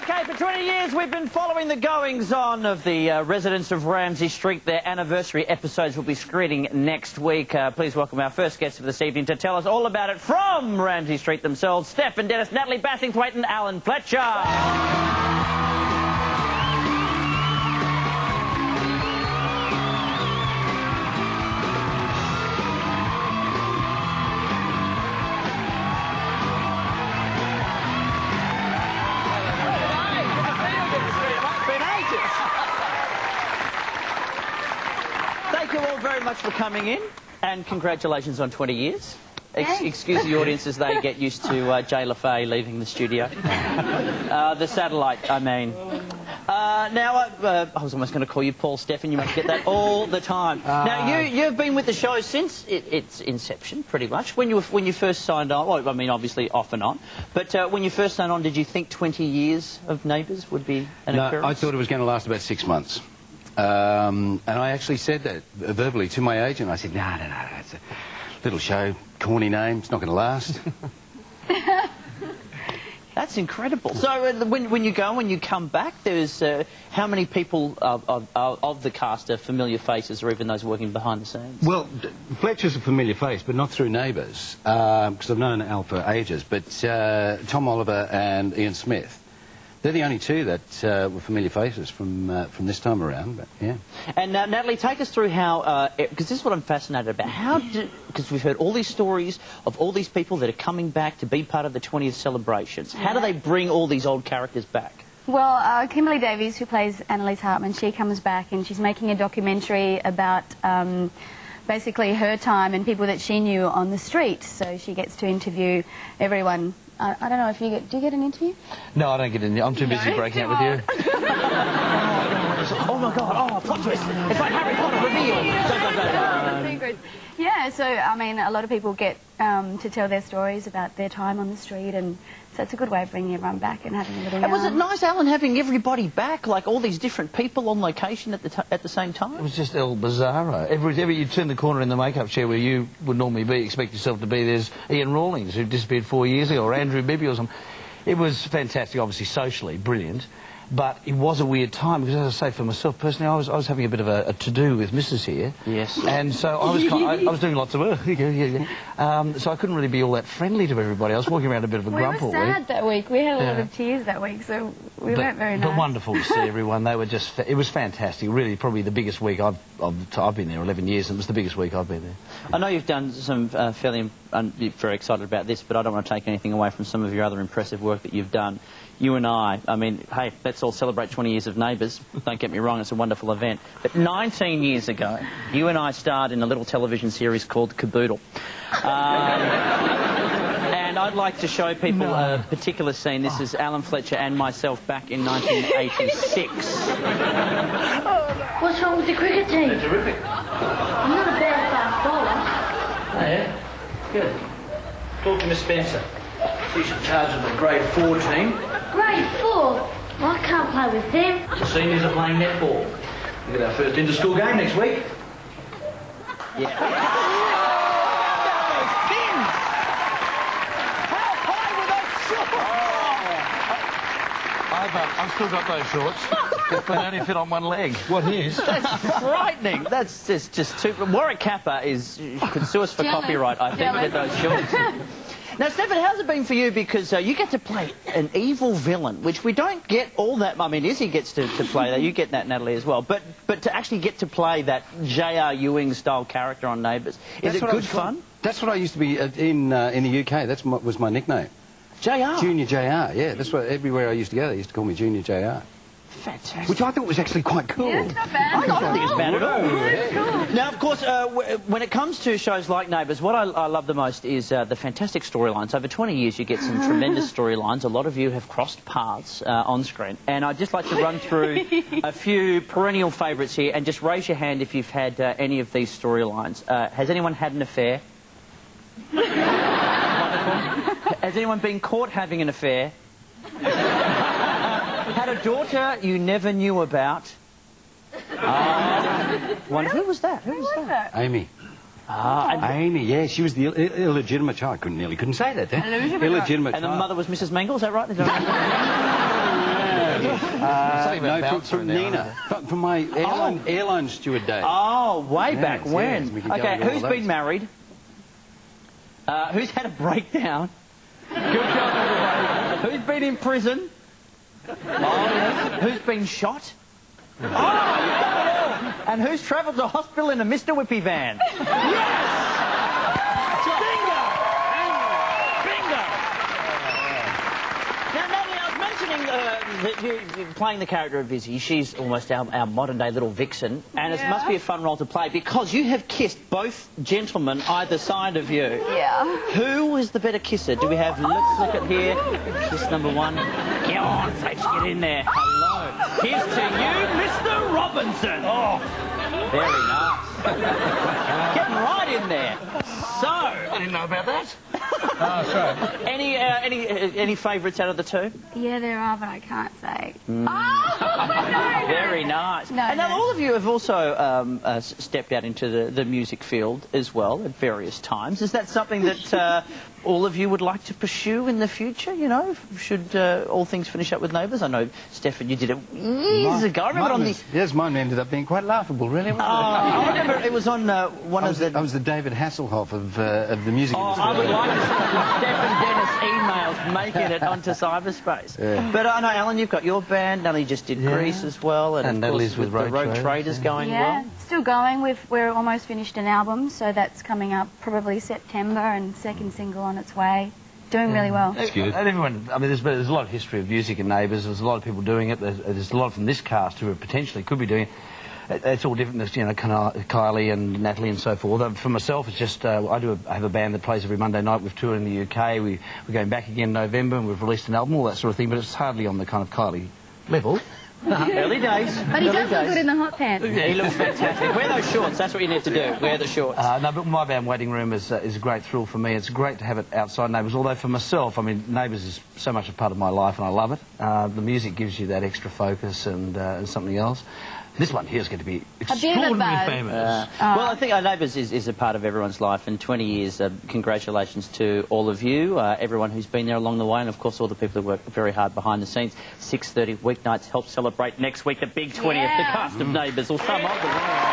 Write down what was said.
Okay, for 20 years we've been following the goings-on of the residents of Ramsay Street. Their anniversary episodes will be screening next week. Please welcome our first guest of this evening to tell us all about it from Ramsay Street themselves, Stefan Dennis, Natalie Bassingthwaighte and Alan Fletcher. Thank you all very much for coming in, and congratulations on 20 years. Excuse the audience as they get used to Jay LaFay leaving the studio. The satellite, I mean. Now, I was almost going to call you Paul Stefan. You must get that all the time. Now, you've been with the show since its inception, pretty much. When you first signed on, well, I mean, obviously off and on, but when you first signed on, did you think 20 years of Neighbours would be an occurrence? No, I thought it was going to last about 6 months. And I actually said that verbally to my agent. I said, no, it's a little show, corny name, it's not going to last. That's incredible. So when you come back, there's how many people of the cast are familiar faces, or even those working behind the scenes? Well, Fletcher's a familiar face, but not through Neighbours, because I've known Al for ages. But Tom Oliver and Ian Smith, they're the only two that were familiar faces from this time around, but yeah. And Natalie, take us through how, because this is what I'm fascinated about. How because we've heard all these stories of all these people that are coming back to be part of the 20th celebrations. How do they bring all these old characters back? Well, Kimberly Davies, who plays Annalise Hartman, she comes back and she's making a documentary about basically her time and people that she knew on the street. So she gets to interview everyone. I don't know if you get... Do you get an interview? No, I don't get an interview. I'm too busy breaking up with you. Oh, my God. Oh, plot twist. It's like Harry Potter reveal. Yeah, so, I mean, a lot of people get to tell their stories about their time on the street, and so it's a good way of bringing everyone back and having a little... And was it nice, Alan, having everybody back, like all these different people on location at the same time? It was just El Bizarro. Every you turn the corner in the makeup chair where you would normally be, expect yourself to be, there's Ian Rawlings, who disappeared 4 years ago, or Andrew Bibby or something. It was fantastic, obviously socially brilliant, but it was a weird time because, as I say, for myself personally, I was having a bit of a to-do with Mrs. here. Yes. And so I was doing lots of work. So I couldn't really be all that friendly to everybody. I was walking around a bit of a grump all week. We were sad that week. We had a lot of tears that week, so we weren't very nice. But wonderful to see everyone. They were just... It was fantastic. Really, probably the biggest week I've been there 11 years, and it was the biggest week I've been there. I know you've done some fairly... you're very excited about this, but I don't want to take anything away from some of your other impressive work that you've done. You and I mean, hey, let's all celebrate 20 years of Neighbours. Don't get me wrong, it's a wonderful event. But 19 years ago, you and I starred in a little television series called Caboodle. And I'd like to show people a particular scene. This is Alan Fletcher and myself back in 1986. What's wrong with the cricket team? They're terrific. I'm not a bad fast bowler. Oh, yeah? Good. Talk to Miss Spencer. She's in charge of the grade 4 team. Grade 4? Well, I can't play with them. The seniors are playing netball. We've got our first inter-school game next week. Yeah. How high were those shorts? I've still got those shorts, but they only fit on one leg. What is? That's frightening. That's just too... Warwick Kappa could sue us for copyright, I think, with those shorts. Now, Stefan, how's it been for you? Because you get to play an evil villain, which we don't get all that... I mean, Izzy gets to play that. You get that, Natalie, as well. But to actually get to play that J.R. Ewing-style character on Neighbours, is it good fun? That's what I used to be in the UK. That was my nickname. J.R.? Junior J.R., yeah. That's what everywhere I used to go, they used to call me Junior J.R. Fantastic. Which I thought was actually quite cool. Yeah, it's not bad. I don't think it's bad at all. Yeah. Now, of course, when it comes to shows like Neighbours, what I love the most is the fantastic storylines. Over 20 years, you get some tremendous storylines. A lot of you have crossed paths on screen. And I'd just like to run through a few perennial favourites here, and just raise your hand if you've had any of these storylines. Has anyone had an affair? Has anyone been caught having an affair? Had a daughter you never knew about? Who was that? Who was that? Amy. Amy, yeah, she was the illegitimate child. Couldn't say that, then. Illegitimate And the child. mother was Mrs. Mangle, is that right? Something about No, bouncer from in there, Nina. From my airline steward days. Oh, way back Yes, when. yes, we could go Okay, into all who's those. been married? Who's had a breakdown? Good job, everybody. Who's been in prison? Oh, yes. Who's been shot? Oh, you've done it all. And who's travelled to hospital in a Mr. Whippy van? Yes! Bingo! Bingo! Now, Natalie, I was mentioning that you're playing the character of Izzy. She's almost our modern-day little vixen, and it must be a fun role to play because you have kissed both gentlemen either side of you. Yeah. Who was the better kisser? Do we have... Let's look at here. Kiss number one. Get on, Fletch, get in there. Hello. Here's to you, Mr. Robinson. Oh, very nice. Getting right in there. So... I didn't know about that. Oh, sorry. Any favourites out of the two? Yeah, there are, but I can't say. Very nice. No, and now no. all of you have also stepped out into the music field as well at various times. Is that something that all of you would like to pursue in the future, you know, should all things finish up with Neighbours? I know, Stefan, you did it years ago. I remember on the... Yes, mine ended up being quite laughable, really. Wasn't I remember it was on one of the... I was the David Hasselhoff of the music industry. I would like to see Stefan Dennis emails making it onto cyberspace. Yeah. But I know, Alan, you've got your band. Natalie just did Grease as well. And of Natalie's course, with the Road Traders going Yeah, well. still going. We're almost finished an album, so that's coming up probably September, and second single on its way. Doing really well. That's good. And everyone, I mean, there's a lot of history of music in Neighbours. There's a lot of people doing it. There's a lot from this cast who potentially could be doing it. It's all different. There's, you know, Kylie and Natalie and so forth. For myself, it's just I have a band that plays every Monday night. We've toured in the UK. We're going back again in November, and we've released an album, all that sort of thing. But it's hardly on the kind of Kylie level. Early days. But he does look good in the hot pants. Yeah, he looks fantastic. Wear those shorts. That's what you need to do. Wear the shorts. No, but my band Waiting Room is a great thrill for me. It's great to have it outside Neighbours. Although for myself, I mean, Neighbours is so much a part of my life, and I love it. The music gives you that extra focus and something else. This one here is going to be extraordinarily famous. Well, I think Neighbours is a part of everyone's life, and 20 years, congratulations to all of you, everyone who's been there along the way, and of course all the people who work very hard behind the scenes. 6:30 weeknights, help celebrate next week, the big 20th, the cast of Neighbours, or some of them.